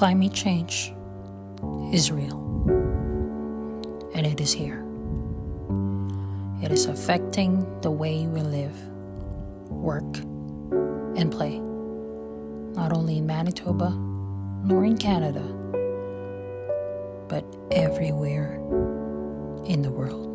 Climate change is real, and it is here. It is affecting the way we live, work, and play, not only in Manitoba nor in Canada, but everywhere in the world.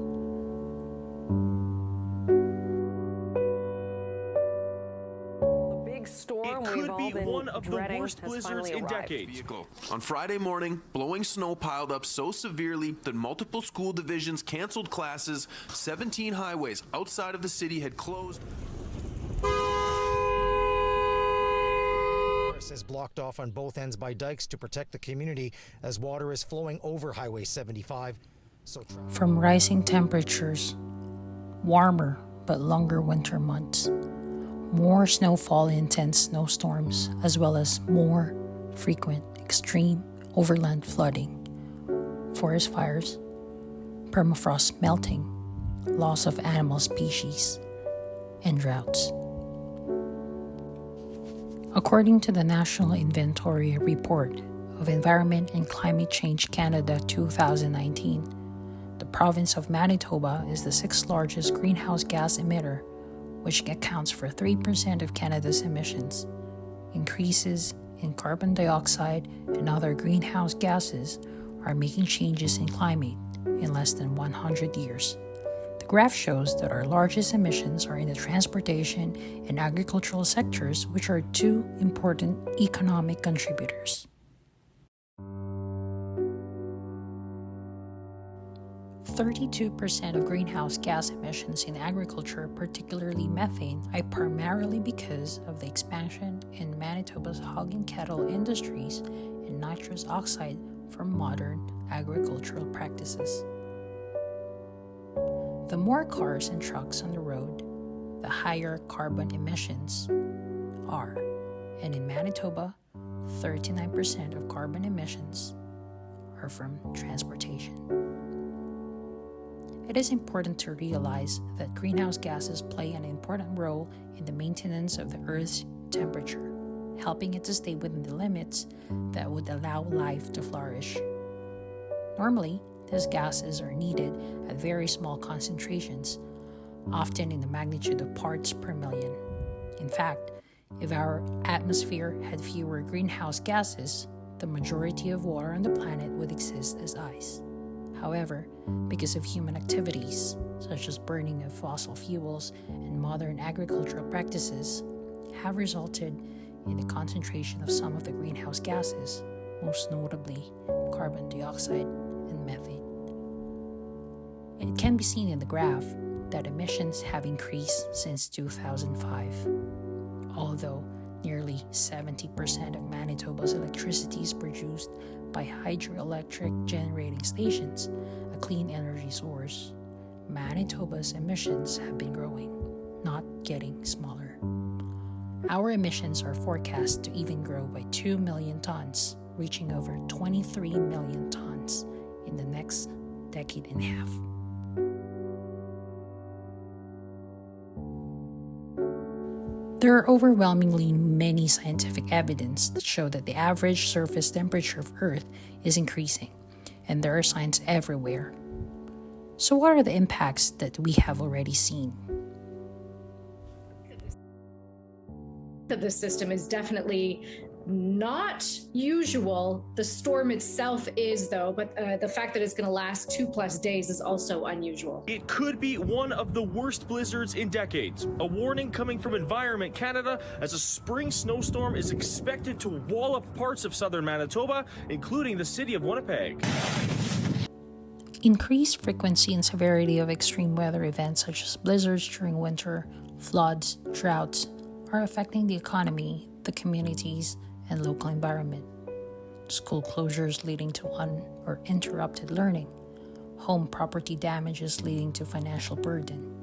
Storm it could be one of the worst blizzards in decades. On Friday morning, blowing snow piled up so severely that multiple school divisions canceled classes. 17 highways outside of the city had closed. Is blocked off on both ends by dikes to protect the community as water is flowing over Highway 75. From rising temperatures, warmer but longer winter months, more snowfall in intense snowstorms, as well as more frequent extreme overland flooding, forest fires, permafrost melting, loss of animal species, and droughts. According to the National Inventory Report of Environment and Climate Change Canada 2019, the province of Manitoba is the sixth largest greenhouse gas emitter, which accounts for 3% of Canada's emissions. Increases in carbon dioxide and other greenhouse gases are making changes in climate in less than 100 years. The graph shows that our largest emissions are in the transportation and agricultural sectors, which are two important economic contributors. 32% of greenhouse gas emissions in agriculture, particularly methane, are primarily because of the expansion in Manitoba's hog and cattle industries and nitrous oxide from modern agricultural practices. The more cars and trucks on the road, the higher carbon emissions are. And in Manitoba, 39% of carbon emissions are from transportation. It is important to realize that greenhouse gases play an important role in the maintenance of the Earth's temperature, helping it to stay within the limits that would allow life to flourish. Normally, these gases are needed at very small concentrations, often in the magnitude of parts per million. In fact, if our atmosphere had fewer greenhouse gases, the majority of water on the planet would exist as ice. However, because of human activities, such as burning of fossil fuels and modern agricultural practices, have resulted in the concentration of some of the greenhouse gases, most notably carbon dioxide and methane. It can be seen in the graph that emissions have increased since 2005, although nearly 70% of Manitoba's electricity is produced by hydroelectric generating stations, a clean energy source. Manitoba's emissions have been growing, not getting smaller. Our emissions are forecast to even grow by 2 million tons, reaching over 23 million tons in the next decade and a half. There are overwhelmingly many scientific evidence that show that the average surface temperature of Earth is increasing, and there are signs everywhere. So what are the impacts that we have already seen? The system is definitely not usual. The storm itself is, though, but the fact that it's going to last 2+ days is also unusual. It could be one of the worst blizzards in decades. A warning coming from Environment Canada as a spring snowstorm is expected to wall up parts of southern Manitoba, including the city of Winnipeg. Increased frequency and severity of extreme weather events such as blizzards during winter, floods, droughts, are affecting the economy, the communities, and local environment. School closures leading to or interrupted learning, home property damages leading to financial burden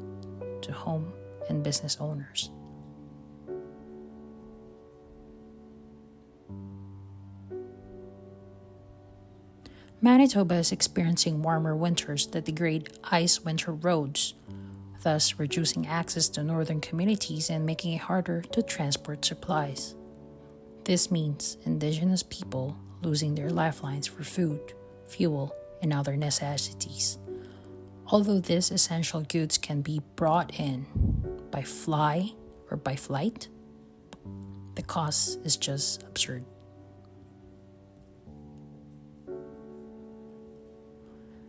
to home and business owners. Manitoba is experiencing warmer winters that degrade ice winter roads, thus reducing access to northern communities and making it harder to transport supplies. This means Indigenous people losing their lifelines for food, fuel, and other necessities. Although these essential goods can be brought in by fly or by flight, the cost is just absurd.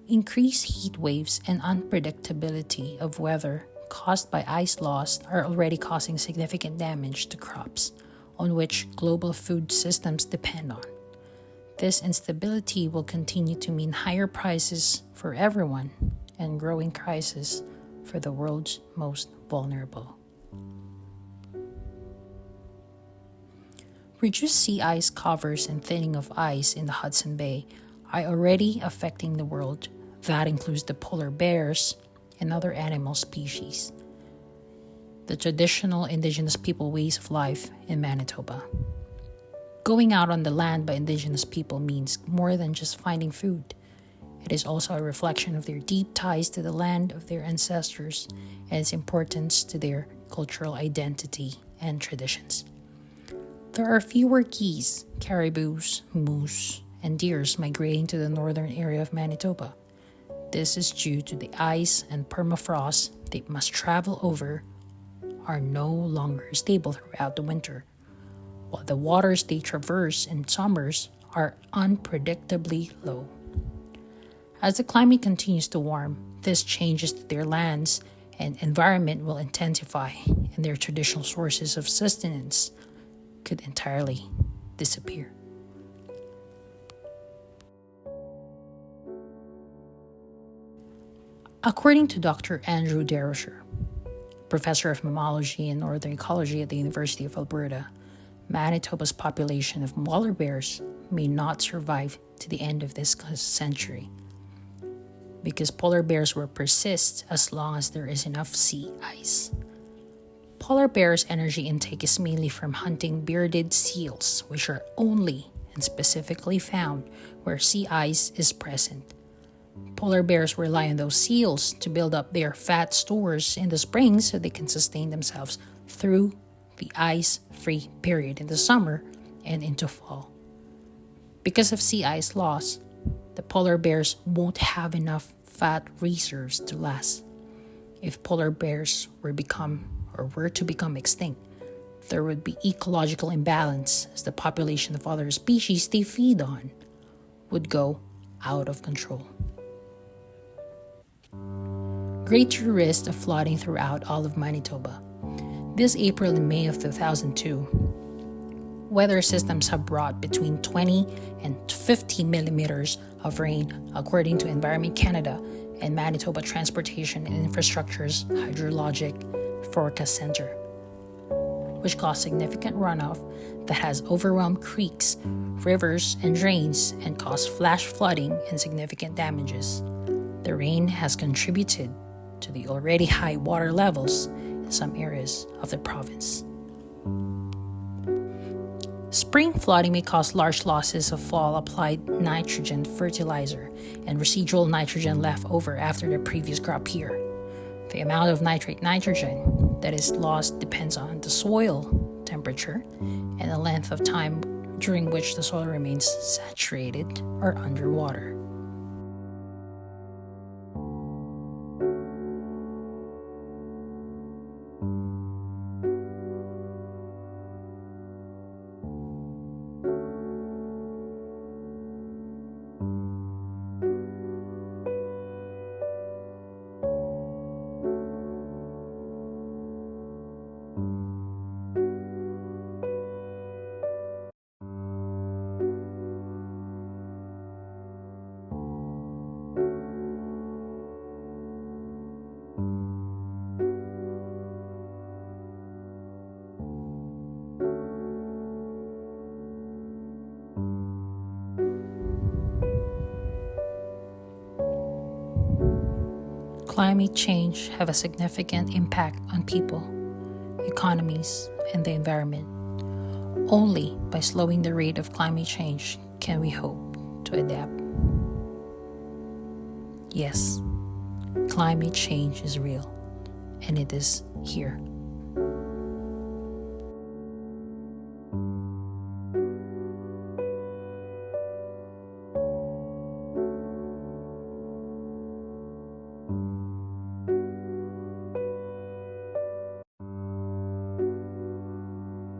Increased heat waves and unpredictability of weather caused by ice loss are already causing significant damage to crops, on which global food systems depend on. This instability will continue to mean higher prices for everyone and growing crisis for the world's most vulnerable. Reduced sea ice covers and thinning of ice in the Hudson Bay are already affecting the world. That includes the polar bears and other animal species, the traditional indigenous people ways of life in Manitoba. Going out on the land by indigenous people means more than just finding food. It is also a reflection of their deep ties to the land of their ancestors and its importance to their cultural identity and traditions. There are fewer geese, caribous, moose, and deers migrating to the northern area of Manitoba. This is due to the ice and permafrost they must travel over are no longer stable throughout the winter, while the waters they traverse in summers are unpredictably low. As the climate continues to warm, this changes to their lands and environment will intensify, and their traditional sources of sustenance could entirely disappear. According to Dr. Andrew Derosher, professor of mammalogy and northern ecology at the University of Alberta, Manitoba's population of polar bears may not survive to the end of this century because polar bears will persist as long as there is enough sea ice. Polar bears' energy intake is mainly from hunting bearded seals, which are only and specifically found where sea ice is present. Polar bears rely on those seals to build up their fat stores in the spring so they can sustain themselves through the ice-free period in the summer and into fall. Because of sea ice loss, the polar bears won't have enough fat reserves to last. If polar bears were to become extinct, there would be ecological imbalance as the population of other species they feed on would go out of control. Greater risk of flooding throughout all of Manitoba. This April and May of 2002, weather systems have brought between 20 and 50 millimeters of rain, according to Environment Canada and Manitoba Transportation and Infrastructure's Hydrologic Forecast Center, which caused significant runoff that has overwhelmed creeks, rivers, and drains and caused flash flooding and significant damages. The rain has contributed to the already high water levels in some areas of the province. Spring flooding may cause large losses of fall-applied nitrogen fertilizer and residual nitrogen left over after the previous crop year. The amount of nitrate nitrogen that is lost depends on the soil temperature and the length of time during which the soil remains saturated or underwater. Climate change have a significant impact on people, economies, and the environment. Only by slowing the rate of climate change can we hope to adapt. Yes, climate change is real, and it is here.